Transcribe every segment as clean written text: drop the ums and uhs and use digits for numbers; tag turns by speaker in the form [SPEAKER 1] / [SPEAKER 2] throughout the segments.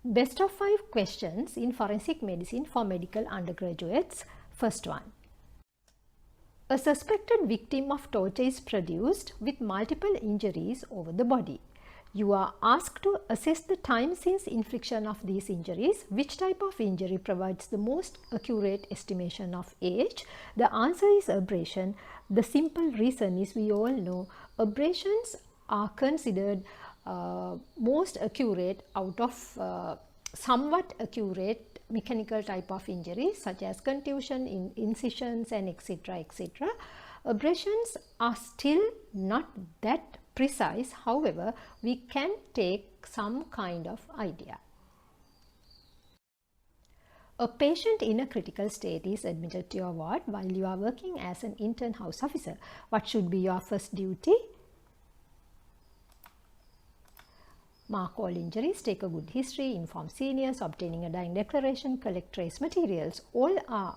[SPEAKER 1] Best of 5 questions in forensic medicine for medical undergraduates. First one. A suspected victim of torture is produced with multiple injuries over the body. You are asked to assess the time since infliction of these injuries. Which type of injury provides the most accurate estimation of age? The answer is abrasion. The simple reason is we all know abrasions are considered most accurate out of somewhat accurate mechanical type of injuries such as contusion, incisions and etc. etc. Abrasions are still not that precise, however, we can take some kind of idea. A patient in a critical state is admitted to your ward while you are working as an intern house officer. What should be your first duty? Mark all injuries, take a good history, inform seniors, obtaining a dying declaration, collect trace materials. All are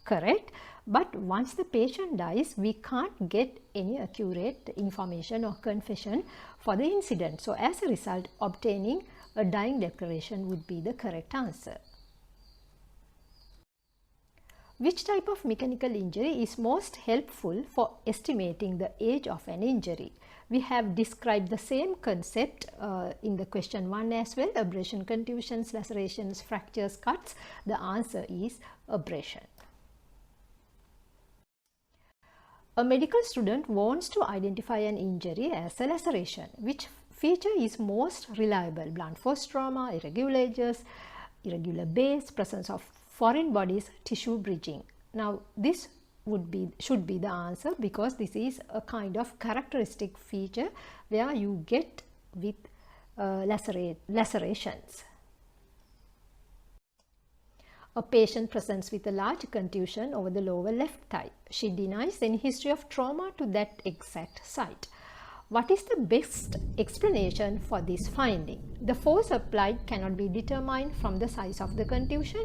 [SPEAKER 1] correct, but once the patient dies, we can't get any accurate information or confession for the incident. So as a result, obtaining a dying declaration would be the correct answer. Which type of mechanical injury is most helpful for estimating the age of an injury? We have described the same concept in the question 1 as well. Abrasion, contusions, lacerations, fractures, cuts. The answer is abrasion. A medical student wants to identify an injury as a laceration. Which feature is most reliable? Blunt force trauma, irregular edges, irregular base, presence of foreign bodies, tissue bridging. Now this should be the answer because this is a kind of characteristic feature where you get with lacerations. A patient presents with a large contusion over the lower left thigh. She denies any history of trauma to that exact site. What is the best explanation for this finding? The force applied cannot be determined from the size of the contusion.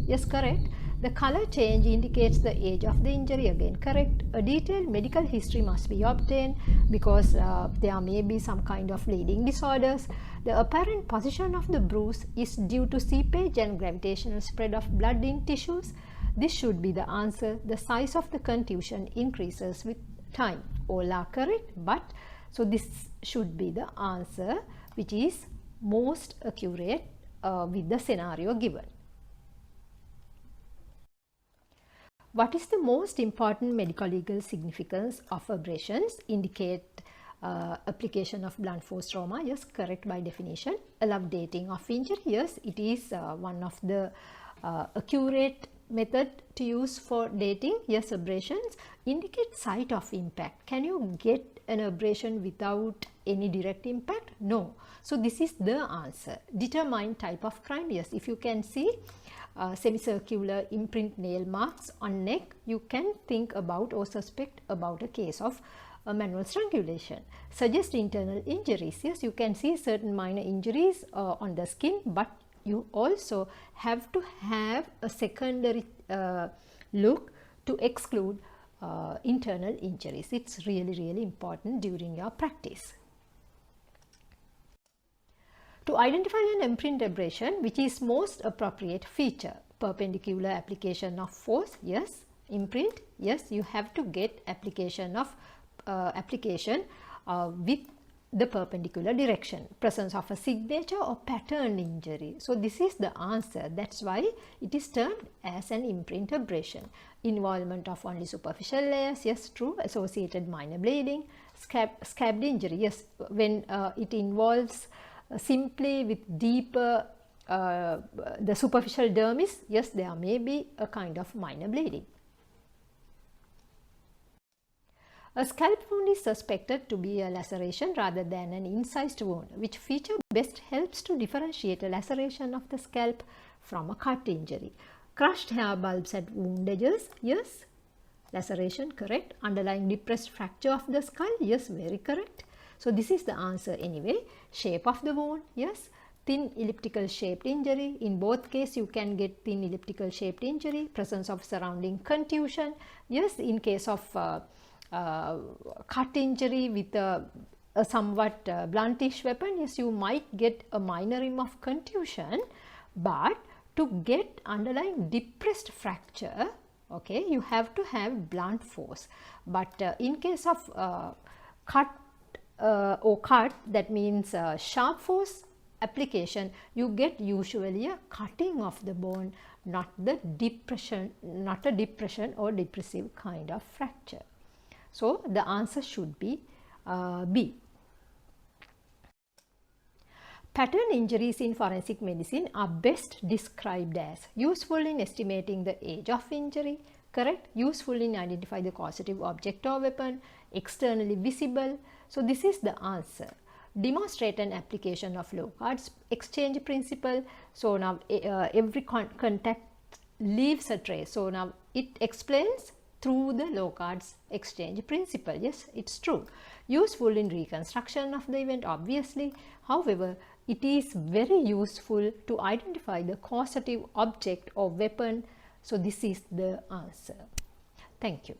[SPEAKER 1] Yes, correct. The color change indicates the age of the injury. Again, correct. A detailed medical history must be obtained because there may be some kind of bleeding disorders. The apparent position of the bruise is due to seepage and gravitational spread of blood in tissues. This should be the answer. The size of the contusion increases with time. All are correct, but so this should be the answer which is most accurate with the scenario given. What is the most important medical legal significance of abrasions? Indicate application of blunt force trauma. Yes, correct by definition. Allow dating of injury. Yes, it is one of the accurate method to use for dating. Yes, abrasions. Indicate site of impact. Can you get an abrasion without any direct impact? No. So this is the answer. Determine type of crime. Yes, if you can see semicircular imprint nail marks on neck, you can think about or suspect about a case of manual strangulation. Suggest internal injuries. Yes, you can see certain minor injuries on the skin, but you also have to have a secondary look to exclude internal injuries. It's really important during your practice. To identify an imprint abrasion, which is most appropriate feature? Perpendicular application of force. Yes. Imprint. Yes, you have to get application of with the perpendicular direction. Presence of a signature or pattern injury. So this is the answer. That's why it is termed as an imprint abrasion. Involvement of only superficial layers. Yes, true. Associated minor bleeding. Scabbed injury. Yes, when it involves simply with deeper the superficial dermis, yes, there may be a kind of minor bleeding. A scalp wound is suspected to be a laceration rather than an incised wound. Which feature best helps to differentiate a laceration of the scalp from a cut injury? Crushed hair bulbs at wound edges. Yes. Laceration, correct. Underlying depressed fracture of the skull. Yes, very correct. So this is the answer anyway. Shape of the wound. Yes. Thin elliptical shaped injury. In both cases you can get thin elliptical shaped injury. Presence of surrounding contusion. Yes, in case of cut injury with a a somewhat bluntish weapon, yes, you might get a minor rim of contusion, but to get underlying depressed fracture, okay, you have to have blunt force. But in case of cut, that means sharp force application, you get usually a cutting of the bone, not a depression or depressive kind of fracture. So the answer should be B. Pattern injuries in forensic medicine are best described as useful in estimating the age of injury, correct, useful in identifying the causative object or weapon, externally visible. So this is the answer. Demonstrate an application of Locard's exchange principle. So now every contact leaves a trace. So now it explains through the Locard's exchange principle. Yes, it's true. Useful in reconstruction of the event, obviously. However, it is very useful to identify the causative object or weapon. So this is the answer. Thank you.